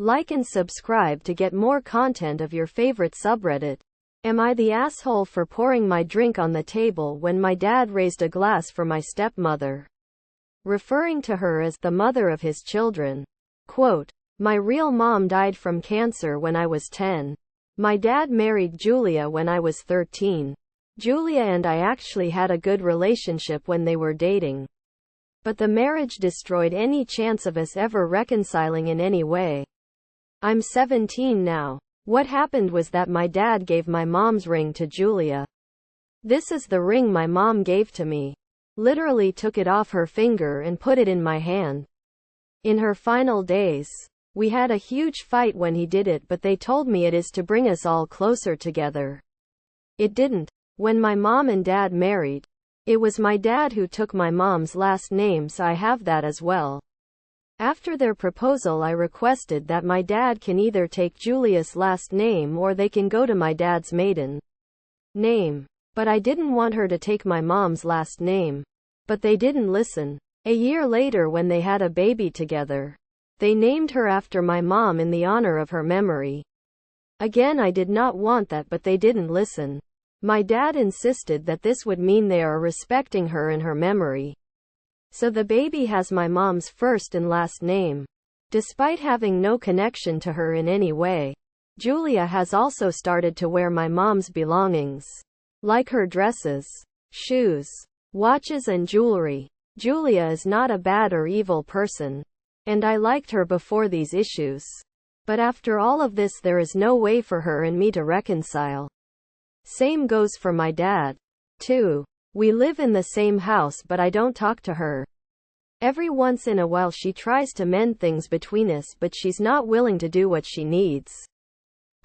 Like and subscribe to get more content of your favorite subreddit. Am I the asshole for pouring my drink on the table when my dad raised a glass for my stepmother, referring to her as the mother of his children? Quote, my real mom died from cancer when I was 10. My dad married Julia when I was 13. Julia and I actually had a good relationship when they were dating. But the marriage destroyed any chance of us ever reconciling in any way. I'm 17 now. What happened was that my dad gave my mom's ring to Julia. This is the ring my mom gave to me. Literally took it off her finger and put it in my hand. In her final days, we had a huge fight when he did it, but they told me it is to bring us all closer together. It didn't. When my mom and dad married, it was my dad who took my mom's last name, so I have that as well. After their proposal, I requested that my dad can either take Julia's last name or they can go to my dad's maiden name. But I didn't want her to take my mom's last name. But they didn't listen. A year later, when they had a baby together, they named her after my mom in the honor of her memory. Again, I did not want that, but they didn't listen. My dad insisted that this would mean they are respecting her and her memory. So the baby has my mom's first and last name. Despite having no connection to her in any way, Julia has also started to wear my mom's belongings, like her dresses, shoes, watches and jewelry. Julia is not a bad or evil person, and I liked her before these issues. But after all of this, there is no way for her and me to reconcile. Same goes for my dad, too. We live in the same house, but I don't talk to her. Every once in a while she tries to mend things between us, but she's not willing to do what she needs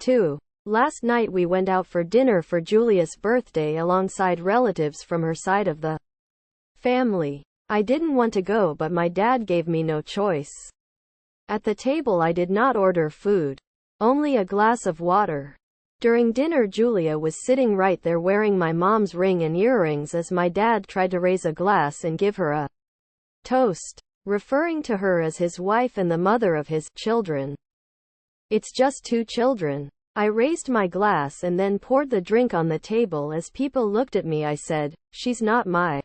to. Last night we went out for dinner for Julia's birthday alongside relatives from her side of the family. I didn't want to go, but my dad gave me no choice. At the table I did not order food, only a glass of water. During dinner, Julia was sitting right there wearing my mom's ring and earrings as my dad tried to raise a glass and give her a toast, referring to her as his wife and the mother of his children. It's just 2 children. I raised my glass and then poured the drink on the table. As people looked at me, I said, she's not my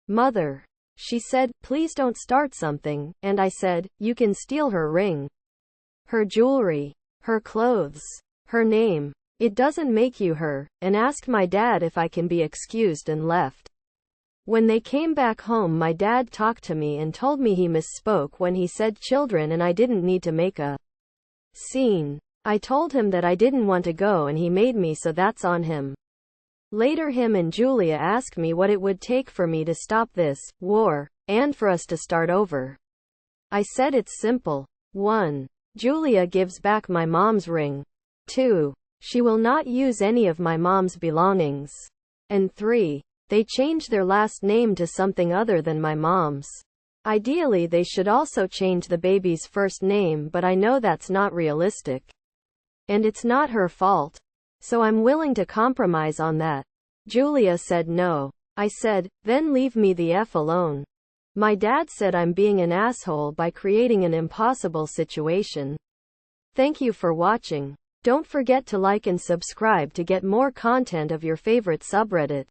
mother. She said, please don't start something, and I said, you can steal her ring, her jewelry, her clothes, her name. It doesn't make you her, and asked my dad if I can be excused and left. When they came back home, my dad talked to me and told me he misspoke when he said children and I didn't need to make a scene. I told him that I didn't want to go and he made me, so that's on him. Later, him and Julia asked me what it would take for me to stop this war, and for us to start over. I said it's simple. 1. Julia gives back my mom's ring. 2. She will not use any of my mom's belongings. And 3. They change their last name to something other than my mom's. Ideally, they should also change the baby's first name, but I know that's not realistic. And it's not her fault. So I'm willing to compromise on that. Julia said no. I said, then leave me the F alone. My dad said I'm being an asshole by creating an impossible situation. Thank you for watching. Don't forget to like and subscribe to get more content of your favorite subreddit.